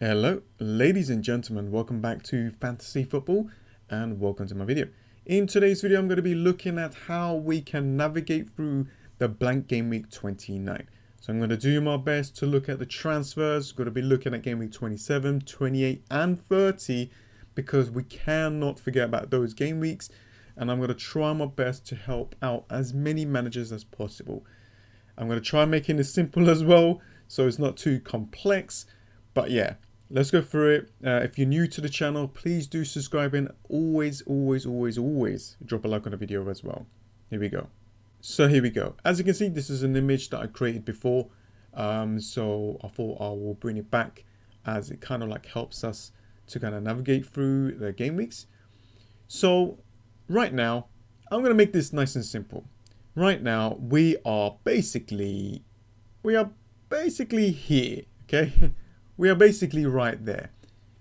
Hello, ladies and gentlemen, welcome back to Fantasy Football and welcome to my video. In today's video, I'm going to be looking at how we can navigate through the Blank Game Week 29. So I'm going to do my best to look at the transfers. Going to be looking at Game Week 27, 28 and 30 because we cannot forget about those game weeks. And I'm going to try my best to help out as many managers as possible. I'm going to try making it simple as well, so it's not too complex. But yeah, let's go through it. If you're new to the channel, please do subscribe and always drop a like on the video as well. Here we go. So here we go. As you can see, this is an image that I created before. So I thought I will bring it back as it kind of like helps us to kind of navigate through the game weeks. So right now, I'm going to make this nice and simple. Right now, we are basically here, okay? We are basically right there.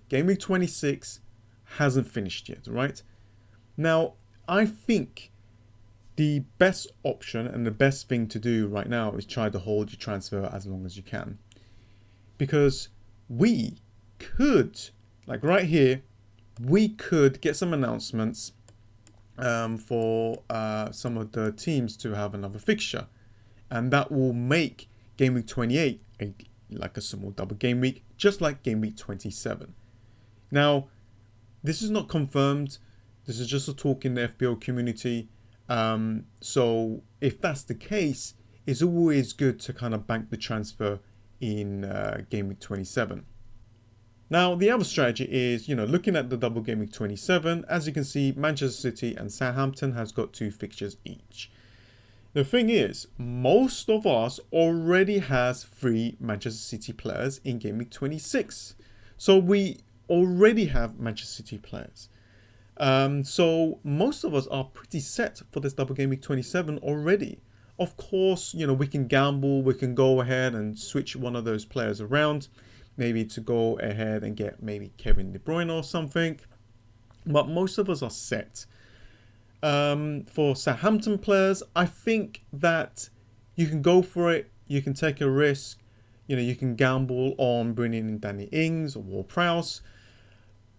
Game week 26 hasn't finished yet, right? Now, I think the best option and the best thing to do right now is try to hold your transfer as long as you can. Because we could, like right here, we could get some announcements for some of the teams to have another fixture. And that will make Game week 28 like a small double game week, just like game week 27. Now, this is not confirmed. This is just a talk in the FPL community. So if that's the case, it's always good to kind of bank the transfer in game week 27. Now, the other strategy is, looking at the double game week 27, as you can see, Manchester City and Southampton has got 2 fixtures each. The thing is, most of us already has 3 Manchester City players in Game Week 26. So we already have Manchester City players. So most of us are pretty set for this double Game Week 27 already. Of course, we can gamble, we can go ahead and switch one of those players around. Maybe to go ahead and get maybe Kevin De Bruyne or something. But most of us are set. For Southampton players, I think that you can go for it. You can take a risk. You can gamble on bringing in Danny Ings or Ward-Prowse.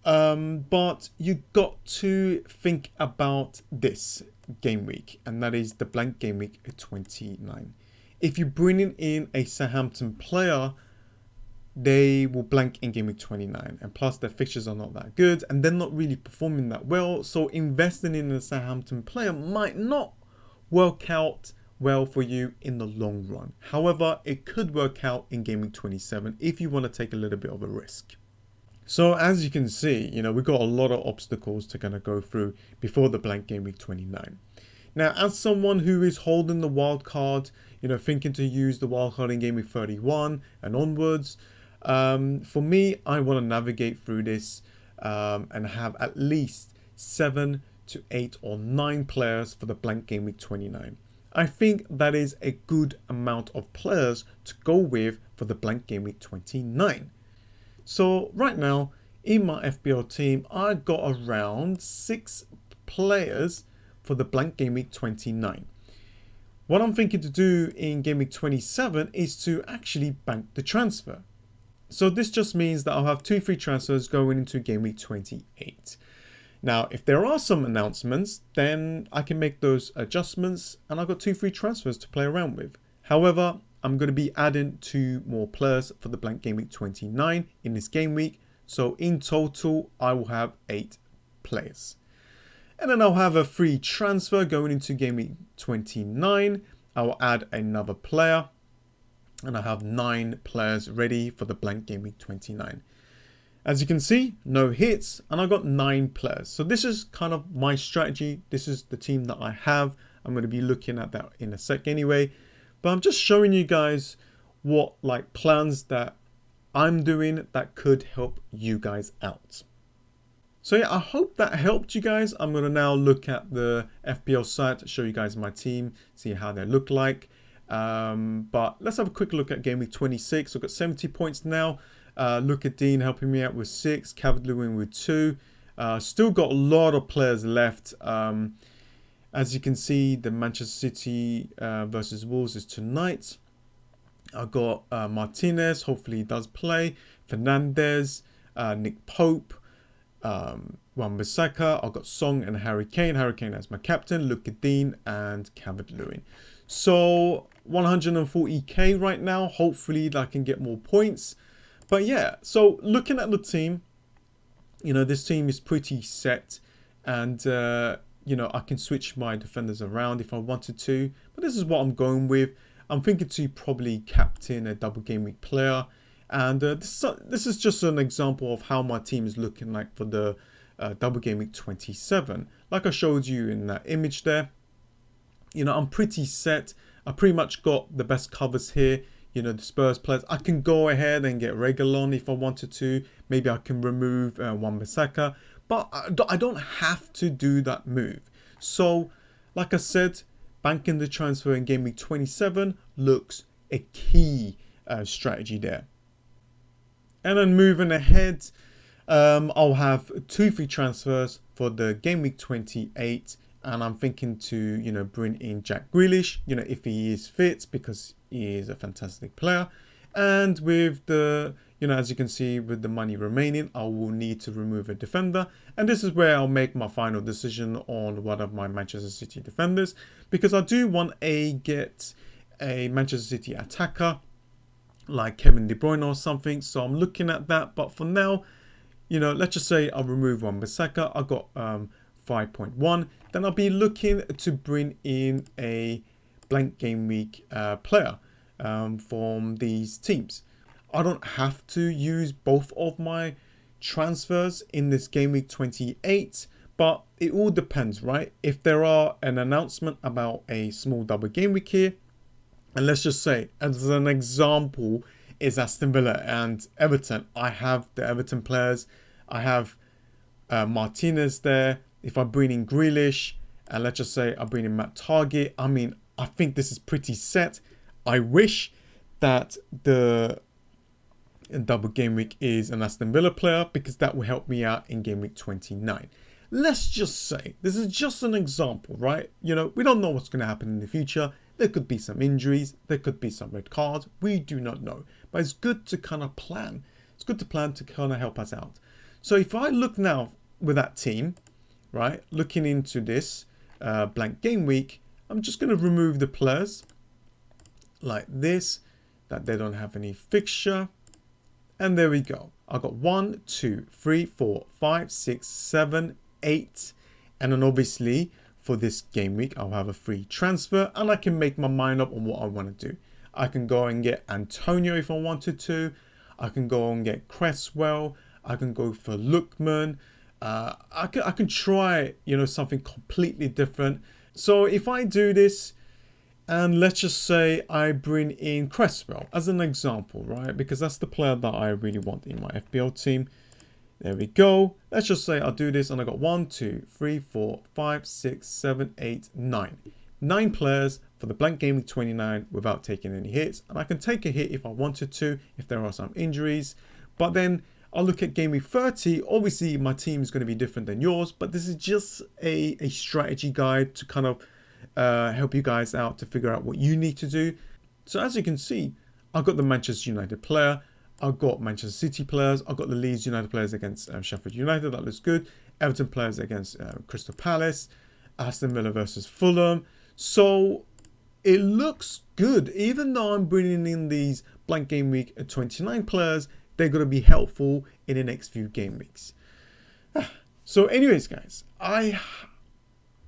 But you got to think about this game week, and that is the Blank Game Week 29. If you're bringing in a Southampton player, they will blank in game week 29, and plus their fixtures are not that good and they're not really performing that well, so investing in a Southampton player might not work out well for you in the long run. However, it could work out in game week 27 if you want to take a little bit of a risk. So as you can see, we've got a lot of obstacles to kind of go through before the blank game week 29. Now, as someone who is holding the wild card, thinking to use the wild card in game week 31 and onwards, for me, I want to navigate through this and have at least 7 to 8 or 9 players for the blank game week 29. I think that is a good amount of players to go with for the blank game week 29. So right now in my FPL team, I got around 6 players for the blank game week 29. What I'm thinking to do in game week 27 is to actually bank the transfer. So this just means that I'll have 2 free transfers going into game week 28. Now, if there are some announcements, then I can make those adjustments and I've got 2 free transfers to play around with. However, I'm going to be adding 2 more players for the blank game week 29 in this game week. So in total, I will have 8 players. And then I'll have a free transfer going into game week 29. I will add another player. And I have 9 players ready for the blank game week 29. As you can see, no hits, and I got 9 players. So this is kind of my strategy. This is the team that I have. I'm going to be looking at that in a sec anyway. But I'm just showing you guys what plans that I'm doing that could help you guys out. So yeah, I hope that helped you guys. I'm going to now look at the FPL site to show you guys my team, see how they look like. But let's have a quick look at game week 26. I've got 70 points now. Look at Dean helping me out with 6, Calvert-Lewin with 2. Still got a lot of players left. As you can see, the Manchester City versus Wolves is tonight. I got Martinez, hopefully he does play, Fernandez, Nick Pope, Wan-Bissaka. I've got Song and Harry Kane. Harry Kane as my captain, Luka Dean and Calvert-Lewin. So 140k right now. Hopefully I can get more points. But yeah, so looking at the team, you know, this team is pretty set, and you know, I can switch my defenders around if I wanted to, but this is what I'm going with. I'm thinking to probably captain a double game week player, and this is just an example of how my team is looking like for the double game week 27. Like I showed you in that image there, you know, I'm pretty set. I pretty much got the best covers here. You know, the Spurs players, I can go ahead and get Reguilon if I wanted to. Maybe I can remove Wan-Bissaka, but I don't have to do that move. So, like I said, banking the transfer in game week 27 looks a key strategy there. And then moving ahead, I'll have 2 free transfers for the game week 28. And I'm thinking to, you know, bring in Jack Grealish, you know, if he is fit, because he is a fantastic player. And with the, you know, as you can see, with the money remaining, I will need to remove a defender. And this is where I'll make my final decision on one of my Manchester City defenders, because I do want to get a Manchester City attacker like Kevin De Bruyne or something. So I'm looking at that. But for now, you know, let's just say I'll remove Wan-Bissaka. I got 5.1. Then I'll be looking to bring in a blank game week player from these teams. I don't have to use both of my transfers in this game week 28, but it all depends, right? If there are an announcement about a small double game week here, and let's just say, as an example, is Aston Villa and Everton. I have the Everton players. I have Martinez there. If I bring in Grealish, and let's just say I bring in Matt Target, I mean, I think this is pretty set. I wish that the double game week is an Aston Villa player, because that will help me out in game week 29. Let's just say, this is just an example, right? You know, we don't know what's going to happen in the future. There could be some injuries. There could be some red cards. We do not know. But it's good to kind of plan. It's good to plan to kind of help us out. So if I look now with that team, right, looking into this blank game week, I'm just going to remove the players like this, that they don't have any fixture. And there we go. I've got 1, 2, 3, 4, 5, 6, 7, 8. And then obviously for this game week, I'll have a free transfer, and I can make my mind up on what I want to do. I can go and get Antonio if I wanted to. I can go and get Cresswell. I can go for Lookman. I can try, you know, something completely different. So if I do this, and let's just say I bring in Cresswell as an example, right? Because that's the player that I really want in my FPL team. There we go. Let's just say I'll do this, and I got 1, 2, 3, 4, 5, 6, 7, 8, 9. 9 players for the blank game week 29 without taking any hits. And I can take a hit if I wanted to, if there are some injuries. But then I'll look at game week 30. Obviously, my team is going to be different than yours, but this is just a strategy guide to kind of help you guys out to figure out what you need to do. So as you can see, I've got the Manchester United player. I've got Manchester City players. I've got the Leeds United players against Sheffield United. That looks good. Everton players against Crystal Palace. Aston Villa versus Fulham. So it looks good. Even though I'm bringing in these blank game week 29 players, they're going to be helpful in the next few game weeks. So anyways, guys, I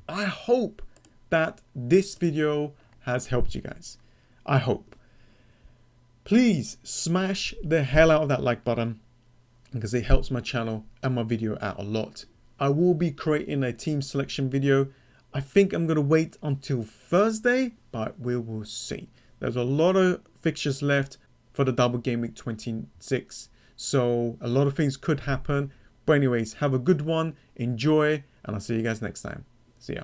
hope that this video has helped you guys. I hope. Please smash the hell out of that like button, because it helps my channel and my video out a lot. I will be creating a team selection video. I think I'm going to wait until Thursday, but we will see. There's a lot of fixtures left for the double game week 26. So a lot of things could happen. But anyways, have a good one. Enjoy. And I'll see you guys next time. See ya.